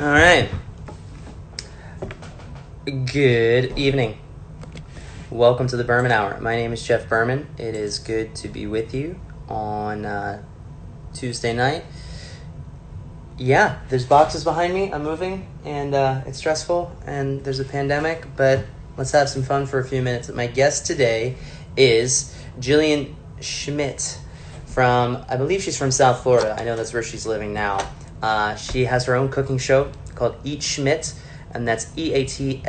All right. Good evening. Welcome to the Berman Hour. My name is Jeff Berman. It is good to be with you on Tuesday night. Yeah, there's boxes behind me. I'm moving, and it's stressful, and there's a pandemic, but let's have some fun for a few minutes. My guest today is Jillian Schmitt from, I believe she's from South Florida. I know that's where she's living now. She has her own cooking show called Eat Schmitt, and that's EATSCHMITT,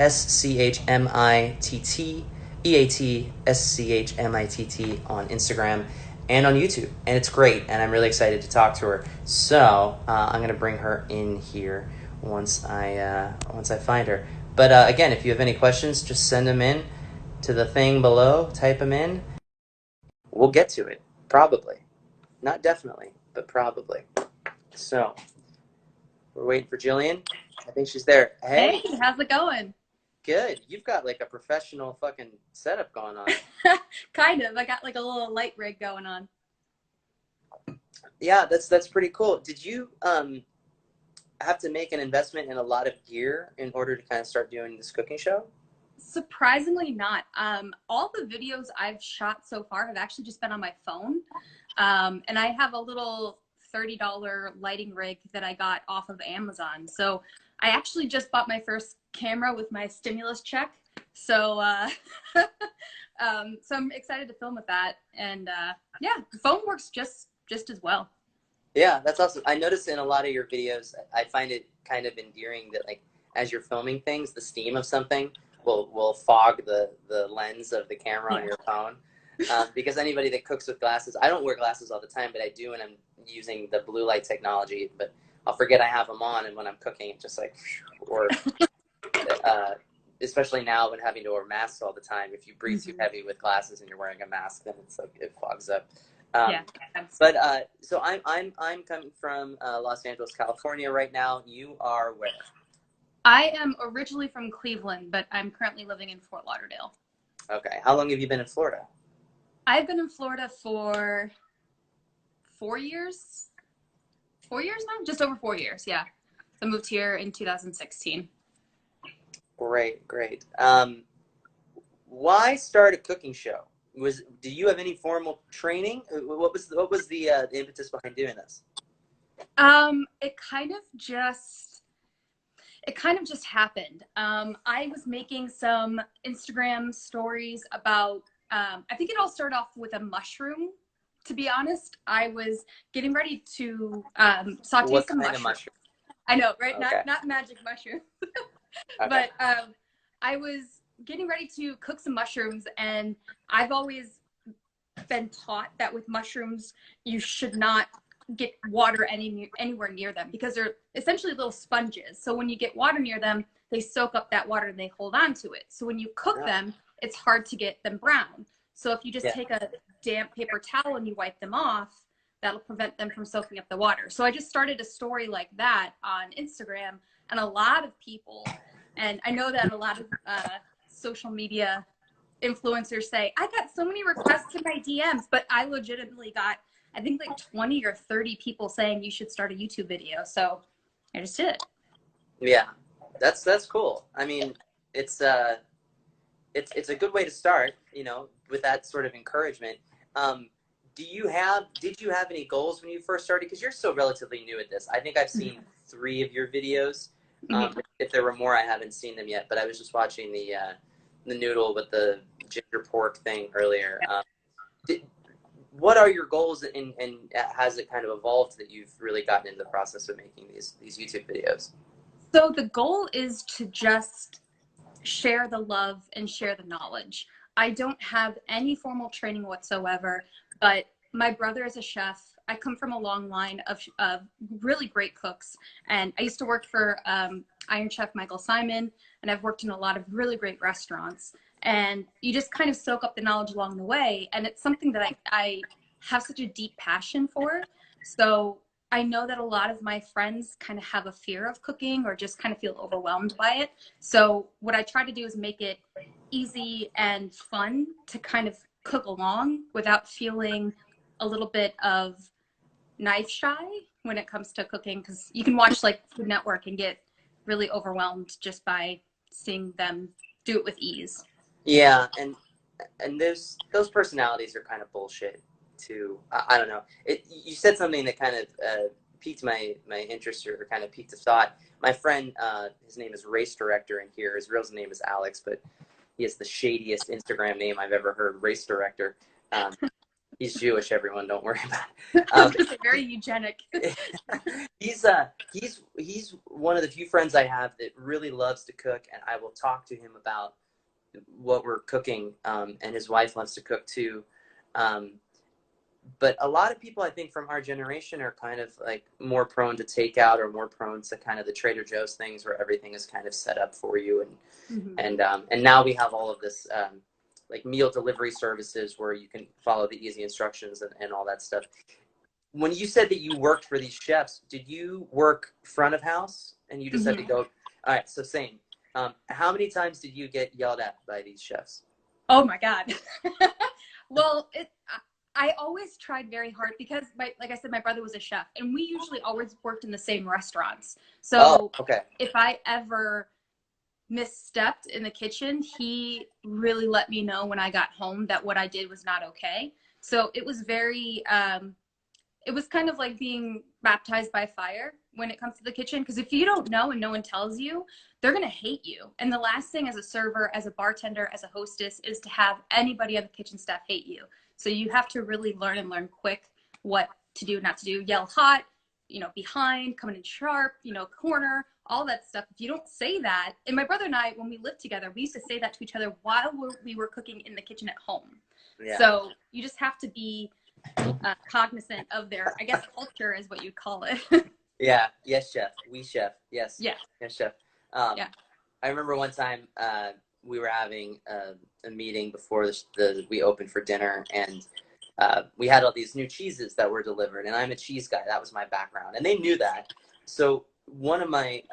EATSCHMITT on Instagram and on YouTube, and it's great, and I'm really excited to talk to her. So I'm gonna bring her in here once I find her. But again, if you have any questions, just send them in to the thing below. Type them in. We'll get to it, probably, not definitely, but probably. So we're waiting for Jillian. I think she's there. Hey, Hey, how's it going? good. You've got like a professional fucking setup going on. Kind of. I got like a little light rig going on. Yeah, that's pretty cool. Did you have to make an investment in a lot of gear in order to kind of start doing this cooking show? Surprisingly not. All the videos I've shot so far have actually just been on my phone. And I have a little $30 lighting rig that I got off of Amazon. So I actually just bought my first camera with my stimulus check. So so I'm excited to film with that. And yeah, the phone works just as well. Yeah, that's awesome. I noticed in a lot of your videos, I find it kind of endearing that like as you're filming things, the steam of something will fog the lens of the camera on Yeah. your phone. Because anybody that cooks with glasses, I don't wear glasses all the time, but I do when I'm using the blue light technology. But I'll forget I have them on, and when I'm cooking, it's just like, or uh, especially now when having to wear masks all the time, if you breathe too heavy with glasses and you're wearing a mask, then it's like it fogs up. Yeah. Um, but so I'm coming from Los Angeles, California right now. You are where? I am originally from Cleveland, but I'm currently living in Fort Lauderdale. Okay. How long have you been in Florida? I've been in Florida for 4 years. 4 years now? Just over 4 years, yeah. So I moved here in 2016. Great, great. Why start a cooking show? Do you have any formal training? What was the impetus behind doing this? It kind of just happened. I was making some Instagram stories about I think it all started off with a mushroom. To be honest, I was getting ready to saute What some kind of mushrooms. mushroom? I know, right? Okay, Not magic mushroom. okay, But I was getting ready to cook some mushrooms, and I've always been taught that with mushrooms, you should not get water anywhere near them because they're essentially little sponges. So when you get water near them, they soak up that water and they hold on to it. So when you cook yeah, them, it's hard to get them brown. So if you just yeah, take a damp paper towel and you wipe them off, that'll prevent them from soaking up the water. So I just started a story like that on Instagram, and a lot of people, and I know that a lot of social media influencers say, I got so many requests in my DMs, but I legitimately got, I think like 20 or 30 people saying you should start a YouTube video. So I just did it. yeah. That's cool. I mean, it's it's a good way to start, with that sort of encouragement. Um, did you have any goals when you first started? Because you're still relatively new at this. I think I've seen 3 of your videos. Mm-hmm. If there were more, I haven't seen them yet. But I was just watching the noodle with the ginger pork thing earlier. Did, what are your goals, and has it kind of evolved that you've really gotten in the process of making these YouTube videos? So the goal is to just share the love and share the knowledge. I don't have any formal training whatsoever, but my brother is a chef. I come from a long line of really great cooks. And I used to work for Iron Chef Michael Simon, and I've worked in a lot of really great restaurants. And you just kind of soak up the knowledge along the way. And it's something that I have such a deep passion for. So I know that a lot of my friends kind of have a fear of cooking or just kind of feel overwhelmed by it. So what I try to do is make it easy and fun to kind of cook along without feeling a little bit of knife shy when it comes to cooking, because you can watch like Food Network and get really overwhelmed just by seeing them do it with ease. Yeah, and those personalities are kind of bullshit too. I don't know. You said something that kind of piqued my interest, or kind of piqued a thought. My friend, his name is Race Director in here. His real name is Alex, but he has the shadiest Instagram name I've ever heard, Race Director. He's Jewish, everyone. Don't worry about it. Very eugenic. He's one of the few friends I have that really loves to cook, and I will talk to him about what we're cooking. And his wife loves to cook too. But a lot of people, I think, from our generation are kind of like more prone to takeout, or more prone to kind of the Trader Joe's things where everything is kind of set up for you. And now we have all of this like meal delivery services where you can follow the easy instructions and all that stuff. When you said that you worked for these chefs, did you work front of house and you just had to go? All right, so same. How many times did you get yelled at by these chefs? Oh my God. Well, I always tried very hard because, like I said, my brother was a chef, and we usually always worked in the same restaurants. So if I ever misstepped in the kitchen, he really let me know when I got home that what I did was not okay. So it was very, it was kind of like being baptized by fire when it comes to the kitchen. Because if you don't know and no one tells you, they're going to hate you. And the last thing as a server, as a bartender, as a hostess, is to have anybody on the kitchen staff hate you. So you have to really learn quick what to do, not to do. Yell hot, behind, coming in sharp, corner, all that stuff. If you don't say that, and my brother and I, when we lived together, we used to say that to each other while we were cooking in the kitchen at home. Yeah. So you just have to be cognizant of their, I guess, culture is what you'd call it. Yeah. Yes, chef. We chef. Yes. Yeah. Yes, chef. Yeah. I remember one time we were having a meeting before we opened for dinner, and we had all these new cheeses that were delivered, and I'm a cheese guy. That was my background, and they knew that. So one of my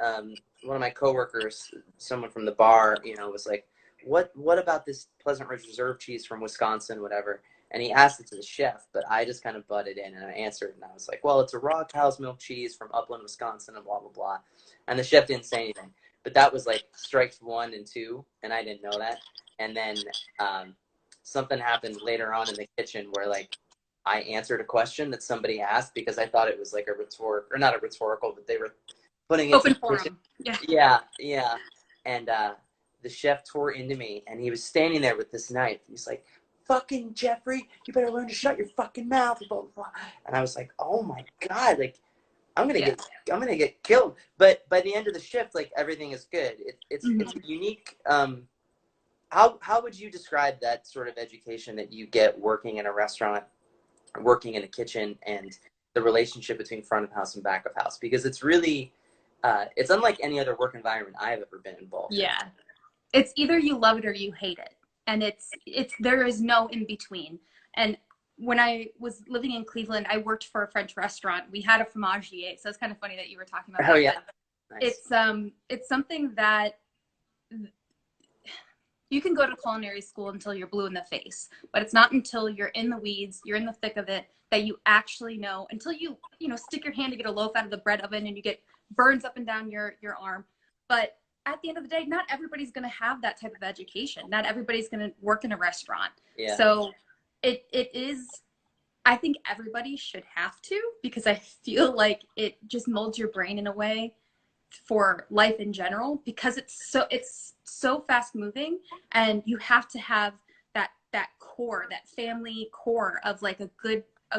coworkers, someone from the bar, was like, "What about this Pleasant Ridge Reserve cheese from Wisconsin, whatever?" And he asked it to the chef, but I just kind of butted in and I answered, and I was like, "Well, it's a raw cow's milk cheese from Upland, Wisconsin, and blah blah blah." And the chef didn't say anything. But that was like strikes 1 and 2, and I didn't know that. And then something happened later on in the kitchen where like I answered a question that somebody asked because I thought it was like not a rhetorical, but they were putting it open forum. Yeah. And the chef tore into me, and he was standing there with this knife. He's like, "Fucking Jeffrey, you better learn to shut your fucking mouth." Blah, blah, blah. And I was like, "Oh my God, like I'm gonna get killed." But by the end of the shift, like everything is good. It's unique. How would you describe that sort of education that you get working in a restaurant, working in a kitchen, and the relationship between front of house and back of house? Because it's really it's unlike any other work environment I've ever been involved in. It's either you love it or you hate it, and there is no in between. And when I was living in Cleveland, I worked for a French restaurant. We had a fromagier, so it's kind of funny that you were talking about that. Oh yeah, nice. It's something that you can go to culinary school until you're blue in the face, but it's not until you're in the weeds, you're in the thick of it, that you actually know. Until you stick your hand to get a loaf out of the bread oven and you get burns up and down your arm. But at the end of the day, not everybody's going to have that type of education. Not everybody's going to work in a restaurant. Yeah. So it is, I think everybody should have to, because I feel like it just molds your brain in a way for life in general, because it's so fast moving, and you have to have that core, that family core of like a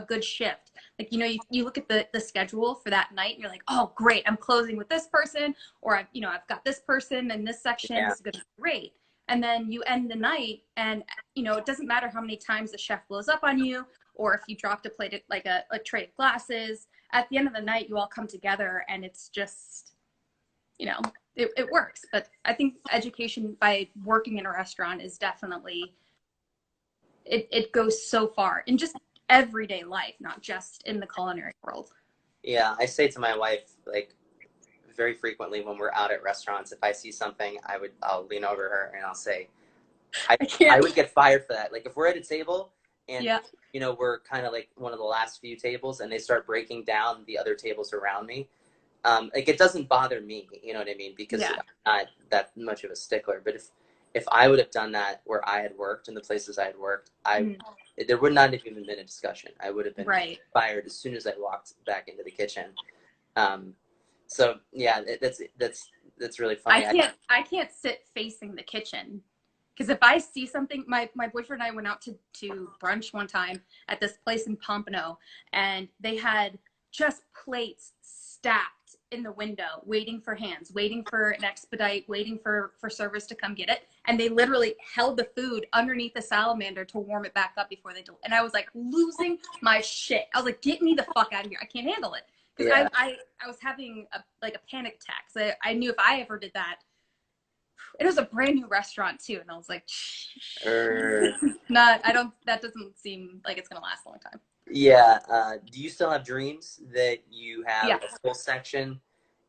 good shift. Like, you look at the schedule for that night and you're like, "Oh great, I'm closing with this person," or I've got this person in this section. This is gonna be great. And then you end the night, and it doesn't matter how many times the chef blows up on you, or if you dropped a plate, like a tray of glasses. At the end of the night, you all come together, and it's just, it works. But I think education by working in a restaurant is definitely, it goes so far in just everyday life, not just in the culinary world. Yeah, I say to my wife, like, very frequently when we're out at restaurants, if I see something, I'll lean over her and I'll say, I would get fired for that. Like if we're at a table and we're kind of like one of the last few tables and they start breaking down the other tables around me, Like, it doesn't bother me, you know what I mean? Because Yeah. I'm not that much of a stickler. But if I would have done that where I had worked in the places I had worked, there would not have even been a discussion. I would have been Right. fired as soon as I walked back into the kitchen. So yeah, that's really funny. I can't sit facing the kitchen, because if I see something, my boyfriend and I went out to brunch one time at this place in Pompano, and they had just plates stacked in the window, waiting for hands, waiting for an expedite, waiting for servers to come get it. And they literally held the food underneath the salamander to warm it back up before they and I was like losing my shit. I was like, get me the fuck out of here. I can't handle it. Because Yeah. I was having a panic attack. So I knew if I ever did that, it was a brand new restaurant too, and I was like, that doesn't seem like it's gonna last a long time. Yeah. Do you still have dreams that you have Yeah. a full section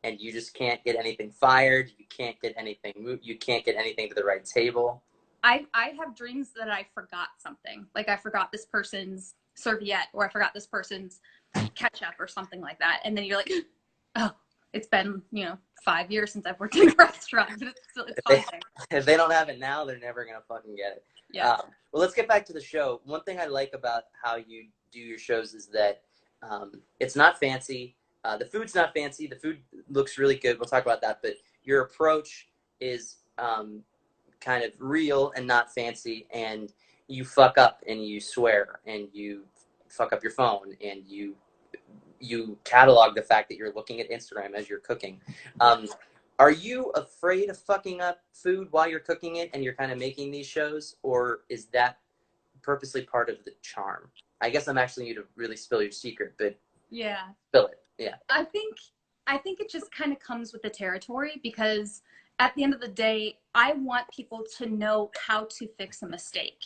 and you just can't get anything fired? You can't get anything moved. You can't get anything to the right table. I have dreams that I forgot something. Like, I forgot this person's serviette, or I forgot this person's ketchup or something like that. And then you're like, oh, it's been, 5 years since I've worked in a restaurant, but it's fine. If they don't have it now, they're never going to fucking get it. Yeah. Well, let's get back to the show. One thing I like about how you do your shows is that it's not fancy. The food's not fancy. The food looks really good. We'll talk about that. But your approach is kind of real and not fancy. And you fuck up and you swear and you fuck up your phone and you catalog the fact that you're looking at Instagram as you're cooking. Are you afraid of fucking up food while you're cooking it and you're kind of making these shows, or is that purposely part of the charm? I guess I'm asking you to really spill your secret, but yeah, spill it. Yeah. I think it just kind of comes with the territory, because at the end of the day, I want people to know how to fix a mistake.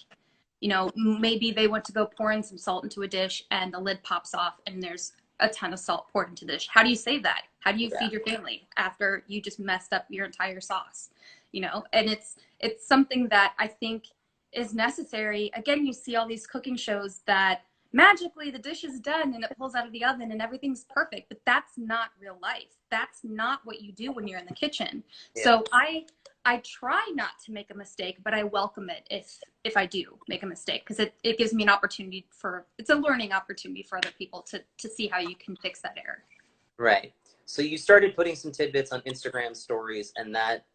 Maybe they went to go pour in some salt into a dish and the lid pops off and there's a ton of salt poured into the dish. How do you save that? How do you feed your family after you just messed up your entire sauce? And it's something that I think is necessary. Again, you see all these cooking shows that magically the dish is done and it pulls out of the oven and everything's perfect, but that's not real life. That's not what you do when you're in the kitchen. Yeah. So I try not to make a mistake, but I welcome it if I do make a mistake, because it gives me an opportunity it's a learning opportunity for other people to see how you can fix that error. Right. So you started putting some tidbits on Instagram stories, and that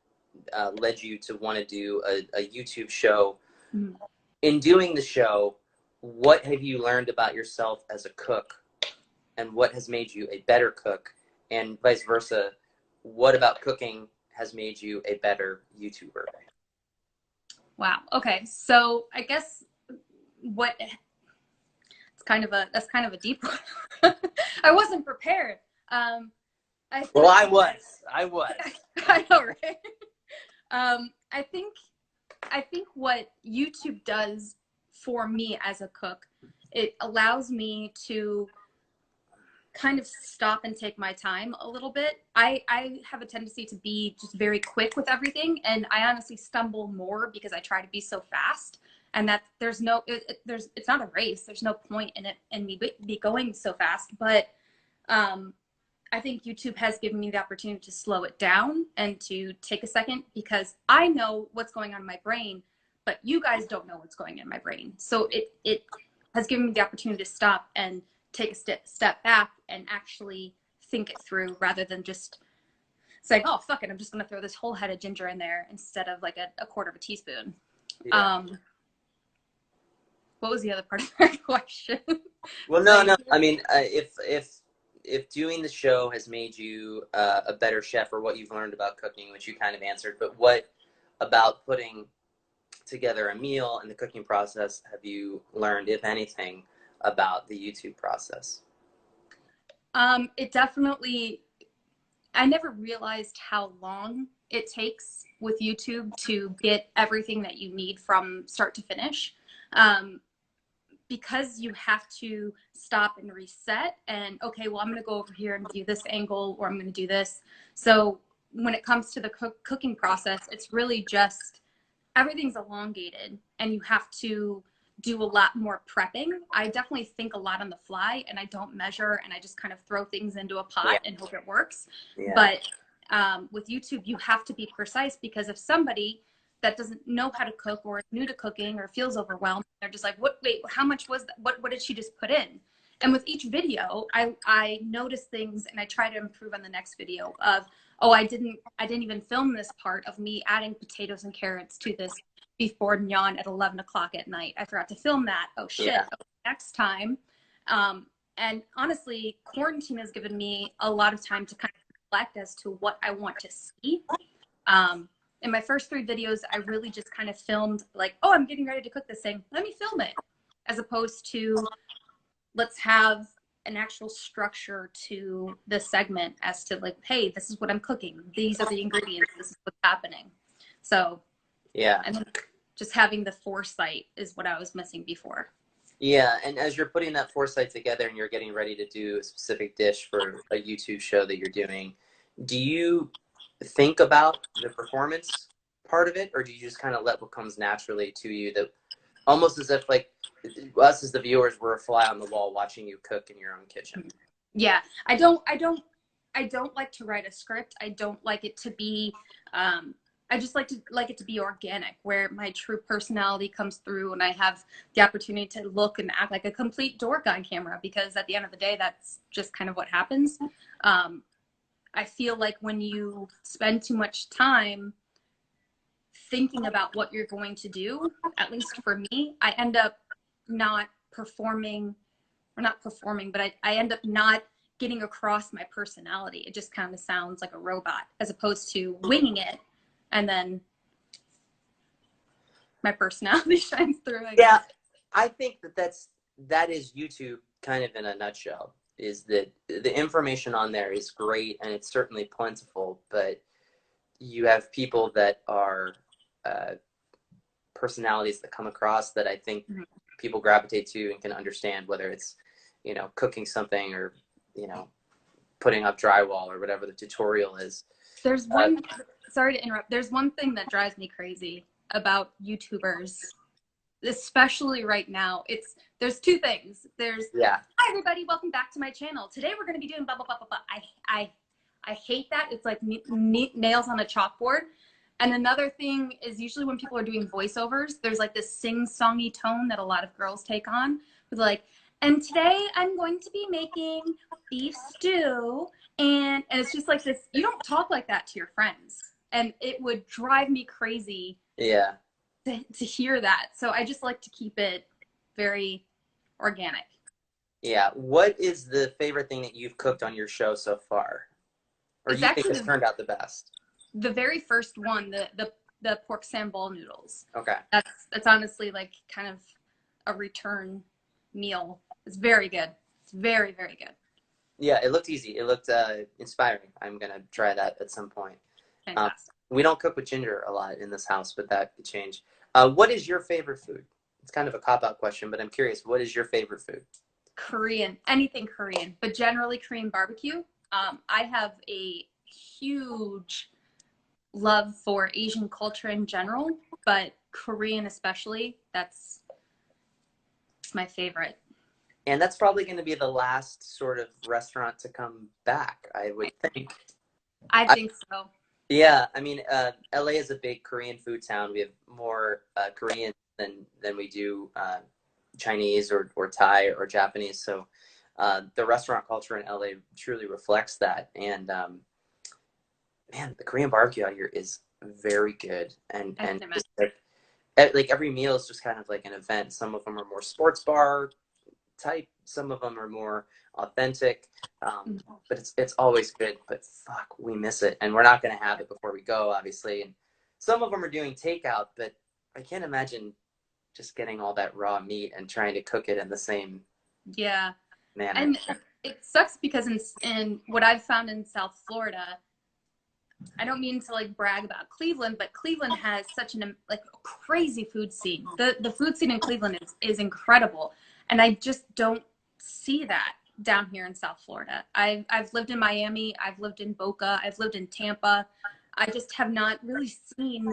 led you to want to do a YouTube show. Mm-hmm. In doing the show, what have you learned about yourself as a cook, and what has made you a better cook, and vice versa? What about cooking has made you a better YouTuber? Wow. Okay. So I guess that's kind of a deep one. I wasn't prepared. I was. I know, right? I think what YouTube does for me as a cook, it allows me to kind of stop and take my time a little bit. I have a tendency to be just very quick with everything, and I honestly stumble more because I try to be so fast, and that it's not a race. There's no point in it and me be going so fast. But I think YouTube has given me the opportunity to slow it down and to take a second, because I know what's going on in my brain, but you guys don't know what's going on in my brain. So it has given me the opportunity to stop and take a step back and actually think it through, rather than just saying, oh, fuck it, I'm just going to throw this whole head of ginger in there instead of like a quarter of a teaspoon. Yeah. What was the other part of that question? Well, no. I mean, if doing the show has made you a better chef, or what you've learned about cooking, which you kind of answered, but what about putting together a meal and the cooking process have you learned, if anything, about the YouTube process? It definitely, I never realized how long it takes with YouTube to get everything that you need from start to finish. Because you have to stop and reset and, okay, well, I'm going to go over here and do this angle, or I'm going to do this. So when it comes to the cooking process, it's really just everything's elongated, and you have to do a lot more prepping. I definitely think a lot on the fly, and I don't measure, and I just kind of throw things into a pot and hope it works. Yeah. But with YouTube, you have to be precise, because if somebody that doesn't know how to cook or is new to cooking or feels overwhelmed, they're just like, what, wait, how much was that? What did she just put in? And with each video, I notice things and I try to improve on the next video of, oh, I didn't even film this part of me adding potatoes and carrots to this beef bourguignon at 11 o'clock at night. I forgot to film that. Oh shit. Yeah. Okay, next time. And honestly, quarantine has given me a lot of time to kind of reflect as to what I want to see. In my first 3 videos, I really just kind of filmed like, oh, I'm getting ready to cook this thing. Let me film it. As opposed to, let's have an actual structure to the segment as to like, hey, this is what I'm cooking. These are the ingredients. This is what's happening. So Yeah. I think just having the foresight is what I was missing before. Yeah, and as you're putting that foresight together and you're getting ready to do a specific dish for a YouTube show that you're doing, do you think about the performance part of it, or do you just kind of let what comes naturally to you, that almost as if like us as the viewers were a fly on the wall watching you cook in your own kitchen? Yeah, I don't like to write a script. I don't like it to be I just like it to be organic, where my true personality comes through and I have the opportunity to look and act like a complete dork on camera, because at the end of the day, that's just kind of what happens. I feel like when you spend too much time thinking about what you're going to do, at least for me, I end up not performing, or not performing, but I end up not getting across my personality. It just kind of sounds like a robot, as opposed to winging it, and then my personality shines through, I guess. Yeah, I think that is YouTube kind of in a nutshell, is that the information on there is great and it's certainly plentiful, but you have people that are personalities that come across that I think people gravitate to and can understand, whether it's, you know, cooking something or, you know, putting up drywall or whatever the tutorial is. There's one, sorry to interrupt, there's one thing that drives me crazy about YouTubers, especially right now. There's 2 things. There's, yeah, hi everybody, welcome back to my channel. Today we're going to be doing blah, blah, blah, blah, blah. I hate that. It's like nails on a chalkboard. And another thing is, usually when people are doing voiceovers, there's like this sing-songy tone that a lot of girls take on. With like, and today I'm going to be making beef stew. And it's just like this, you don't talk like that to your friends. And it would drive me crazy yeah, to hear that. So I just like to keep it very organic. yeah. What is the favorite thing that you've cooked on your show so far, or It's you think actually has turned out the best? the very first one, the pork sambal noodles. Okay. That's honestly like kind of a return meal. It's very good. It's very, very good. Yeah, it looked easy. It looked inspiring. I'm gonna try that at some point. Fantastic. We don't cook with ginger a lot in this house, but that could change. What is your favorite food? It's kind of a cop-out question, but I'm curious. What is your favorite food? Korean, anything Korean, but generally Korean barbecue. I have a huge love for Asian culture in general, but Korean especially, that's my favorite. And that's probably going to be the last sort of restaurant to come back, I would think. I think so. Yeah, I mean, LA is a big Korean food town. We have more Korean than we do Chinese or Thai or Japanese. So the restaurant culture in LA truly reflects that. And man, the Korean barbecue out here is very good. And just like every meal is just kind of like an event. Some of them are more sports bar type. Some of them are more authentic. But it's always good. But fuck, we miss it, and we're not going to have it before we go, obviously. And some of them are doing takeout, but I can't imagine just getting all that raw meat and trying to cook it in the same manner. And it sucks because in what I've found in South Florida, I don't mean to like brag about Cleveland, but Cleveland has such an like crazy food scene. The food scene in Cleveland is incredible, and I just don't see that down here in South Florida. I've lived in Miami, I've lived in Boca, I've lived in Tampa. I just have not really seen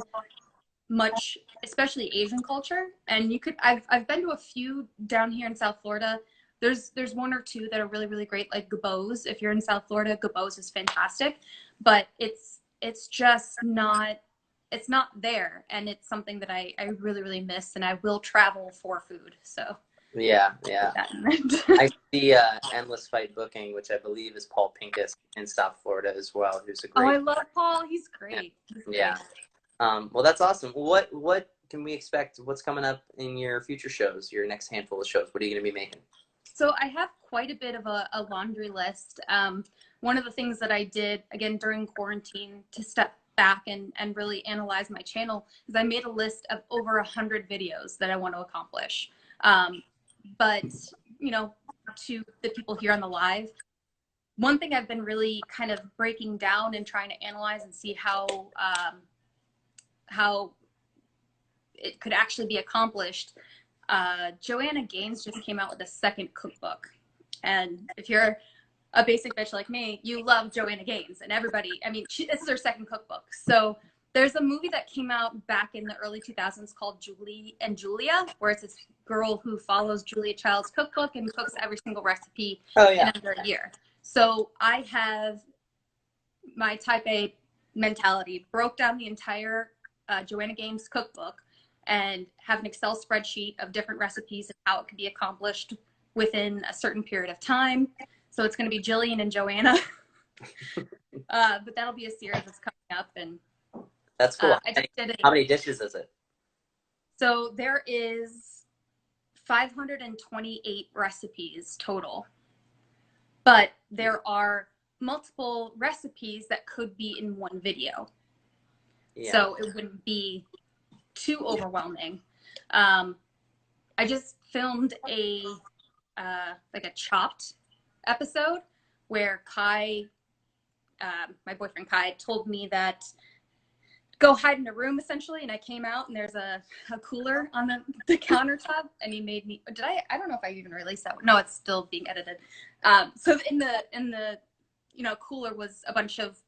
much, especially Asian culture. And I've been to a few down here in South Florida. There's one or two that are really, really great, like Gabo's. If you're in South Florida, Gabo's is fantastic, but it's just not, it's not there. And it's something that I really, really miss, and I will travel for food. So Yeah. I see Endless Fight Booking, which I believe is Paul Pincus in South Florida as well, who's a great. Oh, I love Paul. He's great. Yeah. Well, that's awesome. What can we expect? What's coming up in your future shows, your next handful of shows? What are you going to be making? So I have quite a bit of a laundry list. One of the things that I did, again, during quarantine to step back and really analyze my channel is I made a list of over 100 videos that I want to accomplish. But, you know, to the people here on the live, one thing I've been really kind of breaking down and trying to analyze and see how it could actually be accomplished. Joanna Gaines just came out with a second cookbook. And if you're a basic bitch like me, you love Joanna Gaines, and everybody, I mean, this is her second cookbook. So there's a movie that came out back in the early 2000s called Julie and Julia, where it's this girl who follows Julia Child's cookbook and cooks every single recipe in under a year. So I have my type A mentality, broke down the entire Joanna Gaines cookbook and have an Excel spreadsheet of different recipes and how it can be accomplished within a certain period of time. So it's going to be Jillian and Joanna. But that'll be a series that's coming up. And that's cool. How many dishes is it? So there is 528 recipes total. But there are multiple recipes that could be in one video. Yeah. So it wouldn't be too overwhelming. I just filmed a Chopped episode where Kai, my boyfriend Kai, told me that go hide in a room essentially, and I came out and there's a cooler on the countertop, and he made me, I don't know if I even released that one. No, it's still being edited. So in the cooler was a bunch of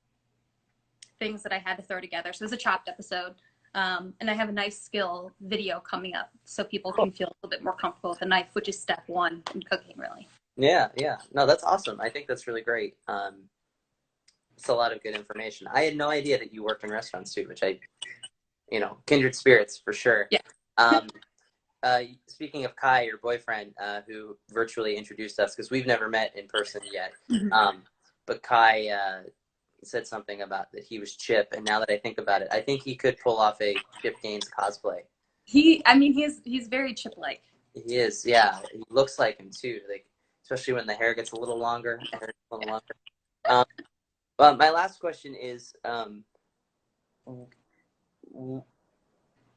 things that I had to throw together. So it was a Chopped episode. And I have a knife skill video coming up so people can feel a little bit more comfortable with a knife, which is step one in cooking, really. Yeah. No, that's awesome. I think that's really great. It's a lot of good information. I had no idea that you worked in restaurants too, which kindred spirits for sure. Yeah. Speaking of Kai, your boyfriend, who virtually introduced us, because we've never met in person yet. But Kai said something about that he was Chip, and now that I think about it, I think he could pull off a Chip Gaines cosplay. He's very Chip-like. He is, yeah. He looks like him too, like especially when the hair gets a little longer. Well, my last question is,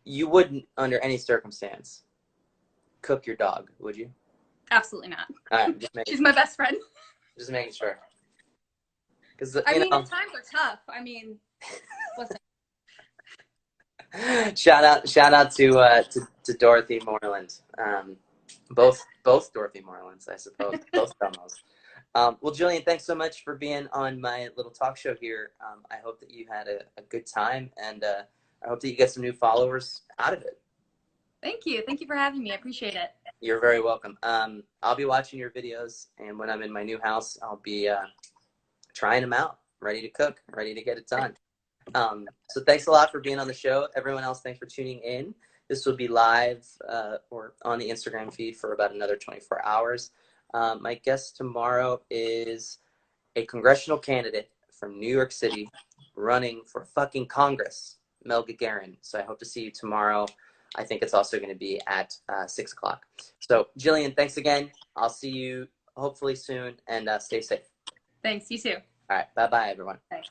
you wouldn't, under any circumstance, cook your dog, would you? Absolutely not. All right, she's my best friend. Just making sure. Times are tough. Listen. Shout out to Dorothy Moreland. Both Dorothy Morelands, I suppose. Both Delmos. Well, Jillian, thanks so much for being on my little talk show here. I hope that you had a good time, and I hope that you get some new followers out of it. Thank you. Thank you for having me. I appreciate it. You're very welcome. I'll be watching your videos, and when I'm in my new house, I'll be trying them out, ready to cook, ready to get it done. So thanks a lot for being on the show. Everyone else, thanks for tuning in. This will be live or on the Instagram feed for about another 24 hours. My guest tomorrow is a congressional candidate from New York City running for fucking Congress, Mel Gagarin. So I hope to see you tomorrow. I think it's also going to be at 6 o'clock. So Jillian, thanks again. I'll see you hopefully soon, and stay safe. Thanks. You too. All right. Bye-bye, everyone. Bye.